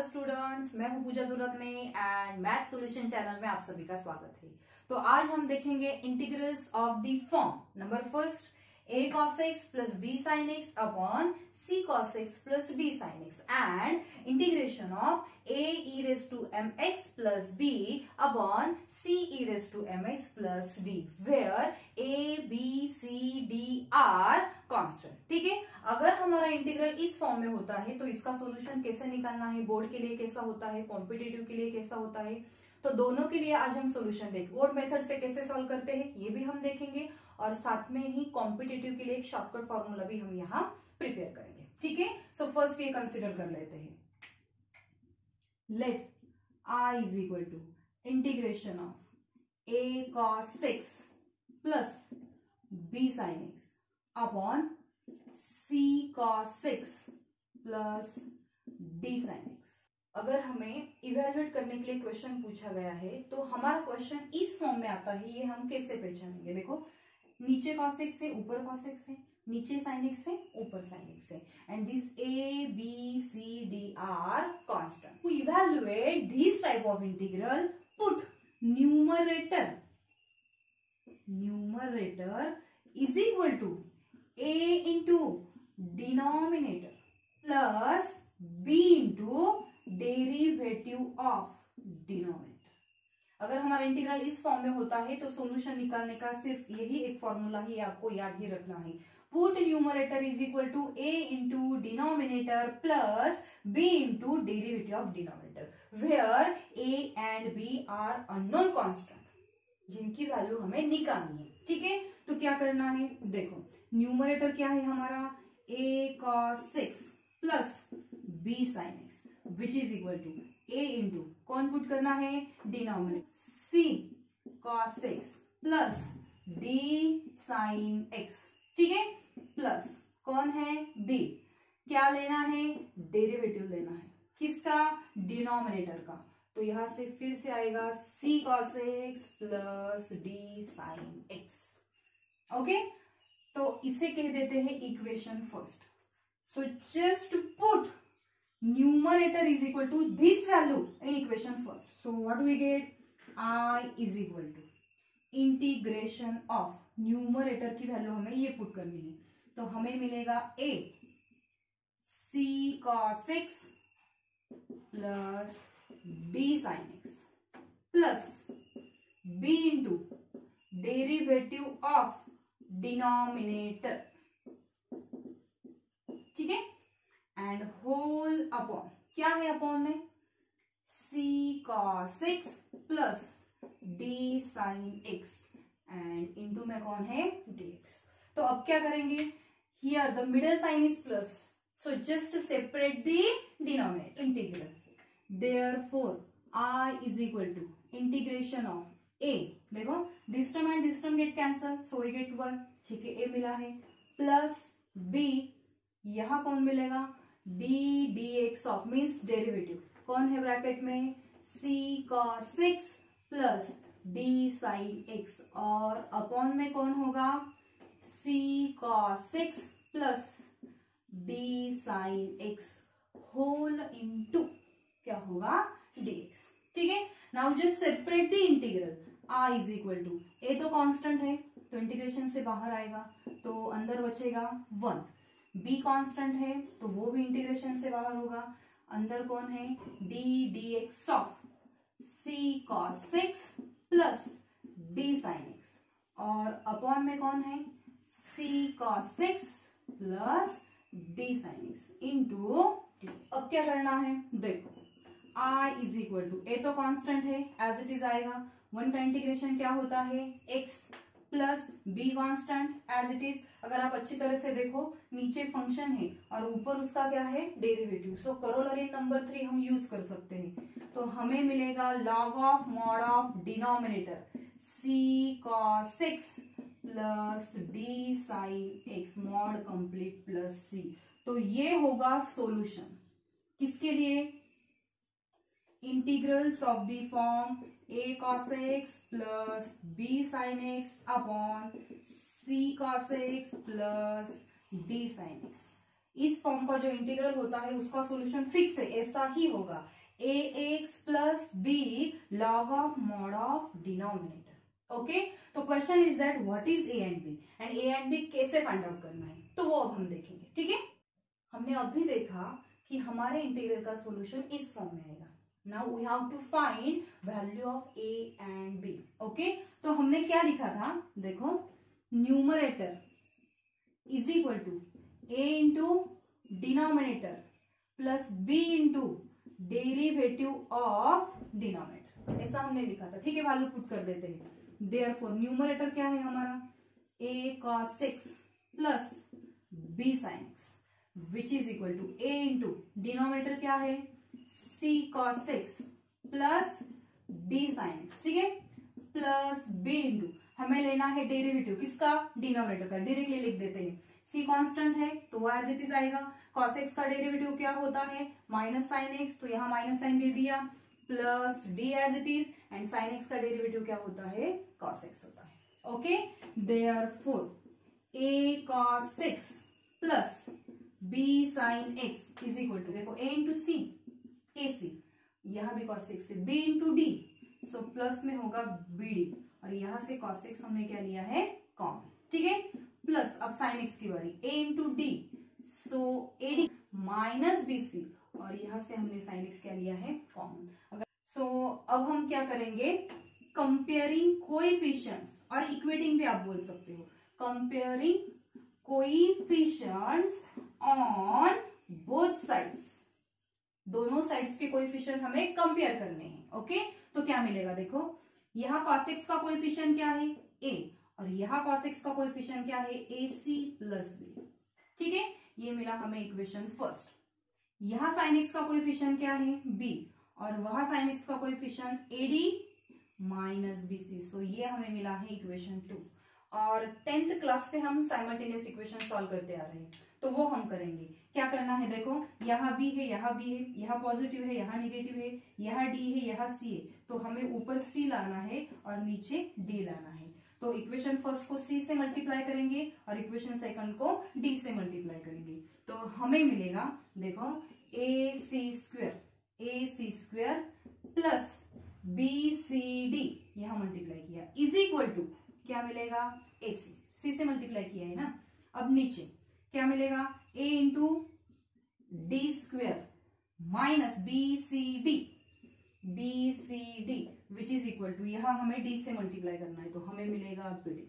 Hello students, मैं हूं पूजा दुर्गने and math solution channel में आप सभी का स्वागत है। तो आज हम देखेंगे integrals of the form number first a cos x plus b sin x upon c cos x plus d sin x and integration of a e raised to mx plus b upon c e raised to mx plus d where a b c d are constant। ठीक है, अगर हमारा integral इस form में होता है तो इसका सॉल्यूशन कैसे निकालना है, बोर्ड के लिए कैसा होता है, कॉम्पिटिटिव के लिए कैसा होता है, तो दोनों के लिए आज हम सॉल्यूशन देखेंगे। बोर्ड मेथड से कैसे सॉल्व करते हैं ये भी हम देखेंगे और साथ में ही कॉम्पिटिटिव के लिए एक शॉर्टकट फॉर्मूला भी हम यहाँ प्रिपेयर करेंगे। ठीक है, सो फर्स्ट ये कंसिडर कर लेते हैं। Let I is equal to integration of a cos 6 plus b sin x upon c cos 6 plus d sin x। अगर हमें इवेल्युएट करने के लिए क्वेश्चन पूछा गया है तो हमारा क्वेश्चन इस फॉर्म में आता है, ये हम कैसे पहचानेंगे? देखो, नीचे cos x है, ऊपर cos x है, नीचे sin x है, ऊपर sin x है, and this a b c d are constant। To evaluate this type of integral, put numerator is equal to a into denominator plus b into derivative of denominator. अगर हमारा integral इस form में होता है तो solution निकालने का सिर्फ यही एक फॉर्मूला ही आपको याद ही रखना है। Put numerator is equal to a into denominator plus b into derivative of denominator where a and b are unknown constant, जिनकी वैल्यू हमें निकालनी है। ठीक है, तो क्या करना है? देखो, न्यूमरेटर क्या है हमारा, a cos 6 plus b sin x which is equal to a into कौन पुट करना है, denominator c cos 6 plus d sin x। ठीक है, प्लस कौन है, b। क्या लेना है, डेरिवेटिव लेना है, किसका, डिनोमिनेटर का। तो यहां से फिर से आएगा c cos x plus d sin x। Okay, तो इसे कह देते हैं equation first. So just put numerator is equal to this value in equation first. So what do we get? I is equal to integration of numerator की value हमें ये put करनी है, तो हमें मिलेगा a c cos 6 plus d sin x plus b into derivative of denominator. ठीक है, एंड होल अपॉन, क्या है अपॉन में, c cos 6 plus d sin x and into में कौन है, dx। तो अब क्या करेंगे, here the middle sign is plus, so just separate the denominator integral. Therefore I is equal to integration of a, देखो this term and this term get cancel, so we get 1। ठीक है, a मिला है, plus b, यहां कौन मिलेगा, d dx ऑफ means derivative कौन है ब्रैकेट में, c cos 6 plus d sin x और अपॉन में कौन होगा, c cos 6 plus d sin x whole into क्या होगा, dx। ठीक है, now just separate the integral. I is equal to, a तो कांस्टेंट है तो इंटीग्रेशन से बाहर आएगा तो अंदर बचेगा 1, b कांस्टेंट है तो वो भी इंटीग्रेशन से बाहर होगा, अंदर कौन है, d dx of c cos 6 plus d sin x और अपॉन में कौन है, c cos 6 plus d sin x into. अब क्या करना है, देखो I is equal to, a तो कांस्टेंट है एज इट इज आएगा, 1 का इंटीग्रेशन क्या होता है, x plus b constant as it is. अगर आप अच्छी तरह से देखो, नीचे फंक्शन है और ऊपर उसका क्या है, डेरिवेटिव। सो करोलरी नंबर 3 हम यूज कर सकते हैं, तो हमें मिलेगा log of mod of denominator c cos 6 plus d sin x mod complete plus c। तो ये होगा सॉल्यूशन किसके लिए, integrals of the form a cos x plus b sin x upon c cos x plus d sin x। इस form का जो integral होता है उसका सॉल्यूशन फिक्स है, ऐसा ही होगा ax plus b log of mod of denominator. Okay, तो question is that what is a and b कैसे फाइंड आउट करना है, तो वो अब हम देखेंगे। ठीक है, हमने अभी देखा कि हमारे इंटीग्रल का सॉल्यूशन इस फॉर्म में आएगा। Now we have to find value of a and b। Okay, तो हमने क्या लिखा था, देखो numerator is equal to a into denominator plus b into derivative of denominator, ऐसा हमने लिखा था। ठीक है, वैल्यू पुट कर देते हैं। देयरफॉर न्यूमरेटर क्या है हमारा, a cos x plus b sin x which is equal to a into denominator क्या है c cos x plus d sin x। ठीक है, प्लस b इंटू हमें लेना है डेरिवेटिव किसका, डिनोमिनेटर का, डायरेक्टली लिख देते हैं। c कांस्टेंट है तो वो एज इट इज आएगा। cos x का डेरिवेटिव क्या होता है माइनस साइन x, तो यहाँ माइनस साइन दे दिया, plus d as it is, and sign x का डेरिवेटिव क्या होता है cos x होता है। Okay, therefore a cos x plus b sin x is equal to, देखो a इंटू सी ac, यहां भी cos x है, b into d, so plus में होगा bd, और यहां से cos x हमने क्या लिया है कॉमन। ठीक है, प्लस अब sin x की बारी, a into d, so ad minus bc, और यहां से हमने sin x क्या लिया है कॉमन। अगर अब हम क्या करेंगे, कंपेयरिंग कोएफिशिएंट्स और इक्वेटिंग भी आप बोल सकते हो, comparing coefficients on both sides, दोनों साइड्स के कोएफिशिएंट हमें कंपेयर करने हैं। ओके, तो क्या मिलेगा, देखो यहाँ cos x का कोएफिशिएंट क्या है a, और यहाँ cos x का कोएफिशिएंट क्या है ac प्लस b। ठीक है, ये मिला हमें इक्वेशन फर्स्ट। यहाँ sin x का कोएफिशिएंट क्या है b, और वहां sin x का कोएफिशिएंट ad माइनस bc, सो ये हमें मिला है इक्वेशन 2। और 10th क्लास से हम साइमल्टेनियस इक्वेशन सॉल्व करते आ रहे हैं, तो वो हम करेंगे। क्या करना है, देखो यहाँ b है, यहाँ b है, यहाँ पॉजिटिव है, यहाँ निगेटिव है, यहाँ d है, यहाँ c है, तो हमें ऊपर c लाना है और नीचे d लाना है। तो इक्वेशन फर्स्ट को c से मल्टीप्लाई करेंगे और इक्वेशन सेकंड को d से मल्टीप्लाई करेंगे, तो हमें मिलेगा, देखो ac स्क्वायर प्लस bcd, यहाँ मल्टीप्लाई किया, इज इक्वल टू क्या मिलेगा ac, c से मल्टीप्लाई किया है ना। अब नीचे क्या मिलेगा, a into d square minus bcd which is equal to, यहाँ हमें d से मल्टीप्लाई करना है तो हमें मिलेगा bd।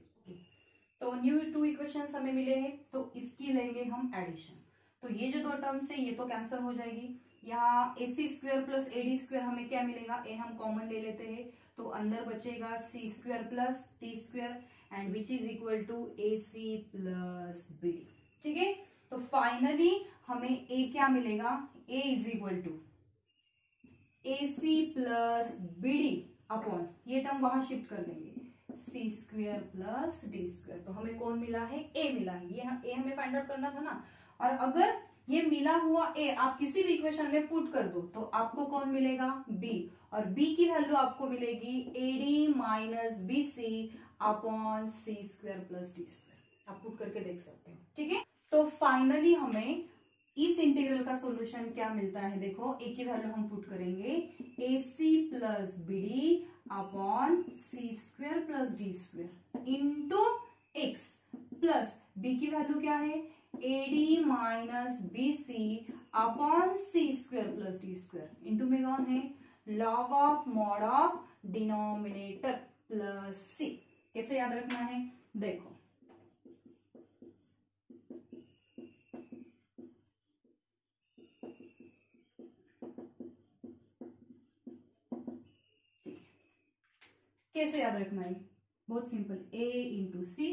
तो न्यू 2 इक्वेशंस हमें मिले हैं, तो इसकी लेंगे हम एडिशन। तो ये जो दो टर्म्स है ये तो कैंसिल हो जाएगी। यहाँ ac square plus ad square हमें क्या मिलेगा, a हम कॉमन ले लेते हैं, तो अंदर बचेगा c square plus d square and which is equal to ac plus bd। ठीक है, तो फाइनली हमें a क्या मिलेगा, a is equal to ac plus bd upon, ये टर्म वहां शिफ्ट कर देंगे, c square plus d square, तो हमें कौन मिला है, a मिला है। ये a हमें फाइंड आउट करना था ना, और अगर ये मिला हुआ a आप किसी भी इक्वेशन में पुट कर दो तो आपको कौन मिलेगा b, और b की वैल्यू आपको मिलेगी ad minus bc upon c square plus d square, आप पुट करके देख सकते हो। ठीक है, तो फाइनली हमें इस इंटीग्रल का सॉल्यूशन क्या मिलता है, देखो a की वैल्यू हम पुट करेंगे ac plus bd upon c square plus d square into x, plus b की वैल्यू क्या है ad minus bc upon c square plus d square, into में कौन है log of mod of denominator plus c। कैसे याद रखना है, देखो कैसे याद रखना है, बहुत simple, a into c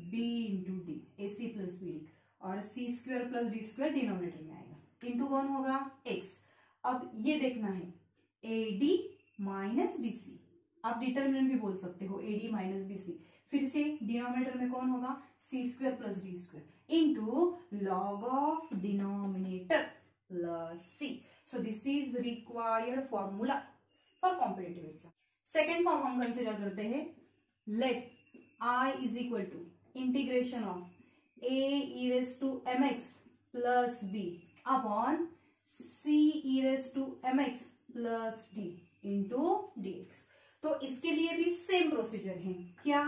b into d, a c plus b d, और c square plus d square denominator में आएगा, इंटू कौन होगा x। अब ये देखना है ad माइनस बी सी, आप डिटर्मिनेंट भी बोल सकते हो ad माइनस बी सी, फिर से डिनोमिनेटर में कौन होगा c square plus d square into log of denominator plus c। So this is required formula for competitive exam. Second form हम कंसिडर करते हैं, let i is equal to integration of a e raise to mx plus b upon c e raise to m x plus d into d x. तो इसके लिए भी same procedure है। क्या?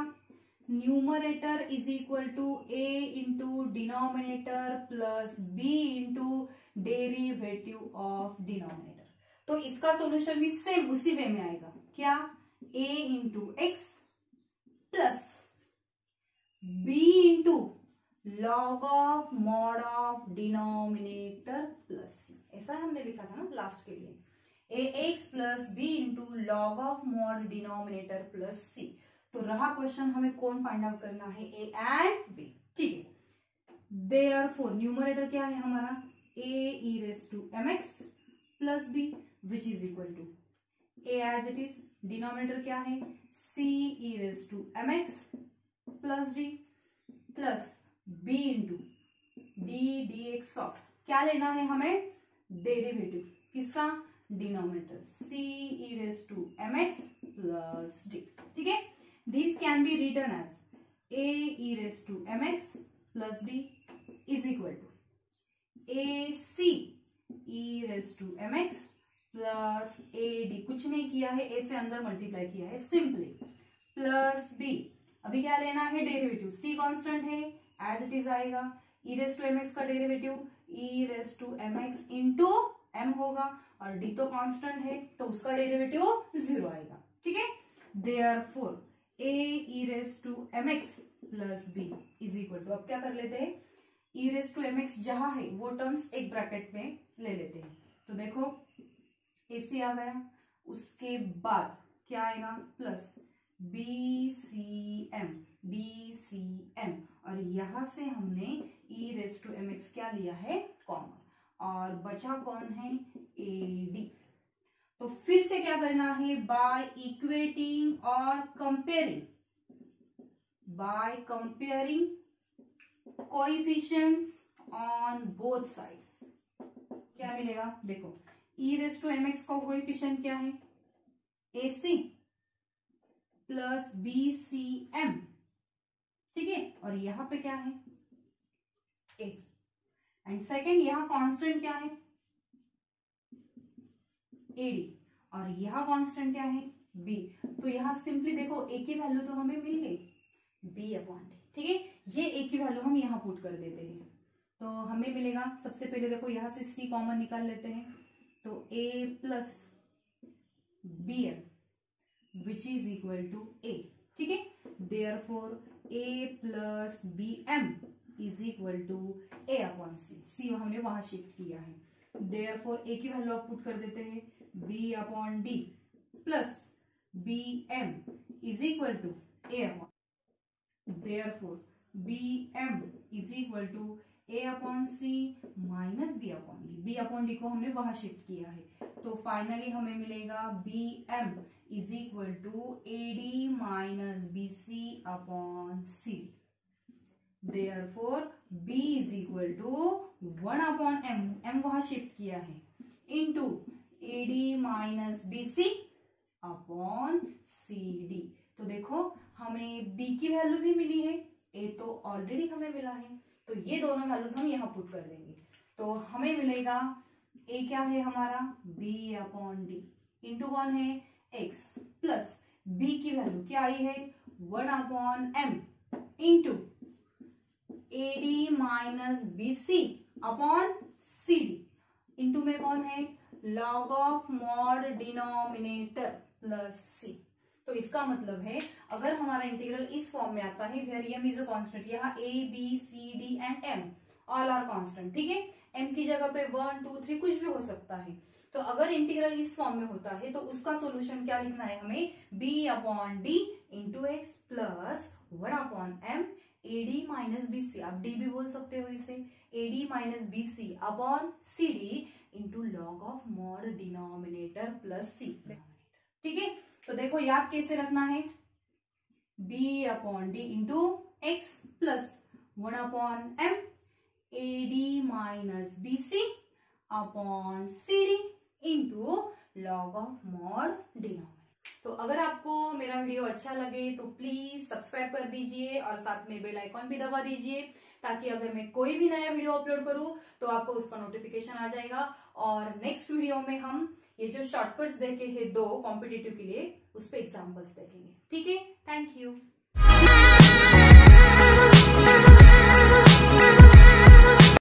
Numerator is equal to a into denominator plus b into derivative of denominator. तो इसका solution भी same उसी वे में आएगा। क्या? a into x plus b into log of mod of denominator plus c. ऐसा हमने लिखा था ना लास्ट के लिए, a x plus b into log of mod denominator plus c. तो रहा क्वेश्चन हमें कौन फाइंड आउट करना है, ए एंड बी। ठीक है, देयरफॉर न्यूमरेटर क्या है हमारा, a e raise to m x plus b which is equal to a as it is, denominator क्या है c e raise to m x plus d plus b into d d x of, क्या लेना है हमें, derivative किसका, denominator c e raise to m x plus d. ठीक है, this can be written as a e raise to m x plus b is equal to a c e raise to m x plus a d, कुछ नहीं किया है, ए से अंदर multiply किया है सिंपली, प्लस बी। अभी क्या लेना है, डेरिवेटिव, सी कांस्टेंट है एज इट इज आएगा, e raise to m x का derivative e raise to m x into m होगा, और डी तो कांस्टेंट है तो उसका डेरिवेटिव 0 आएगा। ठीक है, therefore a e raise to m x plus b is equal to, अब क्या कर लेते हैं, e raise to m x जहां है वो टर्म्स एक ब्रैकेट में ले लेते हैं। तो देखो ऐसे आ गया, उसके बाद क्या आएगा, प्लस बी सी एम, और यहां से हमने ई रेस टू एम एक्स क्या लिया है, कॉमन, और बचा कौन है, ए डी। तो फिर से क्या करना है, बाय इक्वेटिंग और comparing coefficients on both sides, क्या मिलेगा, देखो e raise to m x का कोएफिशिएंट क्या है, a c plus b c m. ठीक है, और यहां पे क्या है, ए, एंड सेकेंड यहां कांस्टेंट क्या है, ए डी, और यहां कांस्टेंट क्या है, बी। तो यहां सिंपली देखो ए की वैल्यू तो हमें मिल गई, बी अपॉन डी। ठीक है, ये ए की वैल्यू हम यहां पुट कर देते हैं, तो हमें मिलेगा, सबसे पहले देखो यहां से सी कॉमन निकाल लेते हैं, तो a plus b m which is equal to a. ठीक है, therefore a plus b m is equal to a upon c, c हमने वहां शिफ्ट किया है, देयरफॉर ए की वैल्यू आप पुट कर देते हैं, b upon d plus b m is equal to a upon, therefore b m is equal to a upon c minus b upon d, b upon d को हमने वहां शिफ्ट किया है, तो फाइनली हमें मिलेगा b m is equal to a d minus b c upon c, therefore b is equal to 1 upon m, m वहां shift किया है, into a d minus b c upon c d. तो देखो हमें b की value भी मिली है, a तो ऑलरेडी हमें मिला है, तो ये दोनों वैल्यूज हम यहाँ पुट कर देंगे, तो हमें मिलेगा a क्या है हमारा, b अपॉन डी इंटू कौन है, x, प्लस b की वैल्यू क्या आई है, 1 upon m into a d minus b c upon c d, into में कौन है, log of mod denominator plus c. तो इसका मतलब है अगर हमारा इंटीग्रल इस फॉर्म में आता है where m is a constant, यहाँ a b c d and m all are constant. ठीक है, m की जगह पे 1 2 3 कुछ भी हो सकता है, तो अगर इंटीग्रल इस फॉर्म में होता है तो उसका सॉल्यूशन क्या लिखना है हमें, b upon d into x plus 1 upon m a d minus b c, आप डी भी बोल सकते हो इसे, a d minus b c upon c d into log of mod denominator plus c. ठीक है, तो देखो याद कैसे रखना है, b upon d into x plus 1 upon m a d minus b c upon c d into log of mod denominator. तो अगर आपको मेरा वीडियो अच्छा लगे तो प्लीज सब्सक्राइब कर दीजिए और साथ में बेल आइकॉन भी दबा दीजिए ताकि अगर मैं कोई भी नया वीडियो अपलोड करूं तो आपको उसका नोटिफिकेशन आ जाएगा। और नेक्स्ट वीडियो में हम ये जो शॉर्टकट्स देखे हैं 2 कॉम्पिटिटिव के लिए, उस पर एग्जाम्पल्स देखेंगे। ठीक है, थैंक यू।